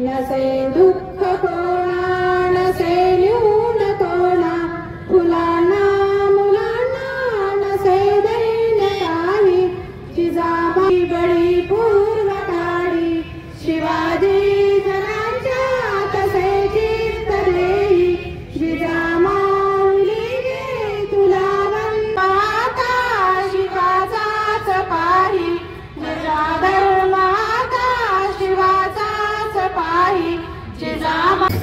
नसे दुःख कोणा नसे न्यून कोणा फुलांना मुलांना नसे दैन्य काही जिजाबाई बळी पूर्व काळी शिवाजी जनाच्या तसे चित्त देई जिजामाऊली गे तुला वंदता शिवाचाच पाही निराधर्म आता शिवाचाच पाही जिजाबाई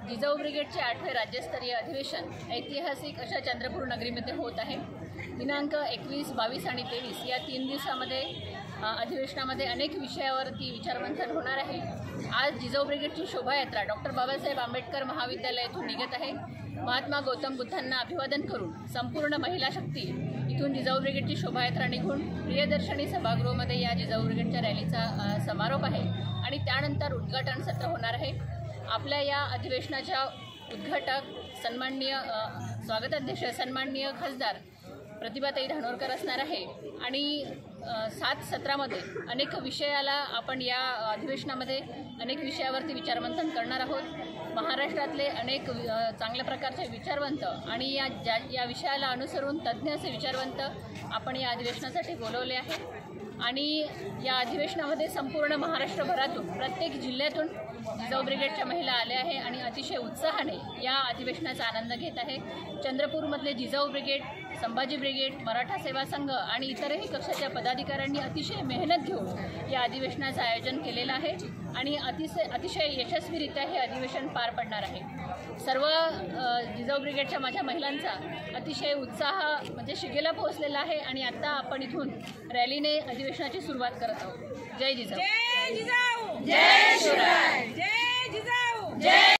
जिजाऊ ब्रिगेडचे 8वे राज्यस्तरीय अधिवेशन ऐतिहासिक अशा चंद्रपूर नगरीमध्ये होत आहे। दिनांक 21, 22 आणि 23 या 3 दिवसामध्ये अधिवेशनामध्ये अनेक विषयावरती विचारमंथन होणार आहे। आज जिजाऊ ब्रिगेडची शोभायात्रा डॉक्टर बाबासाहेब आंबेडकर महाविद्यालय येथून निघत आहे। महात्मा गौतम बुद्धांना अभिवादन करून संपूर्ण महिला शक्ती इथून जिजाऊ ब्रिगेडची शोभायात्रा निघून प्रियदर्शनी सभागृहामध्ये या जिजाऊ ब्रिगेडच्या रॅलीचा समारोप आहे आणि त्यानंतर उद्घाटन सत्र होणार आहे। आपल्या या अधिवेशनाच्या उद्घाटक सन्माननीय स्वागताध्यक्ष सन्माननीय खासदार प्रतिभाताई धानोरकर असणार आहे आणि 7 सत्रामध्ये अनेक विषयाला आपण या अधिवेशनामध्ये अनेक विषयावरती विचारमंथन करणार आहोत। महाराष्ट्रातले अनेक चांगल्या प्रकारचे विचारवंत आणि या विषयाला अनुसरून तज्ज्ञ असे विचारवंत आपण या अधिवेशनासाठी बोलवले आहे आणि या अधिवेशनामध्ये संपूर्ण महाराष्ट्रभरातून प्रत्येक जिल्ह्यातून जिजाऊ ब्रिगेडच्या महिला आल्या आहे आणि अतिशय उत्साहाने या अधिवेशनाचा आनंद घेत आहे। चंद्रपूरमधले जिजाऊ ब्रिगेड, संभाजी ब्रिगेड, मराठा सेवा संघ आणि इतरही कक्षाच्या पदाधिकाऱ्यांनी अतिशय मेहनत घेऊन या अधिवेशनाचं आयोजन केलेलं आहे आणि अतिशय यशस्वीरित्या हे अधिवेशन पार पडणार आहे। सर्व जिजाऊ ब्रिगेडच्या माझ्या महिलांचा अतिशय उत्साह म्हणजे शिगेला पोहोचलेला आहे आणि आता आपण इथून रॅलीने अधिवेशनाची सुरुवात करत आहोत। जय जिजाऊ, जय जिजाऊ, जय शिवराय, जय जिजाऊ, जय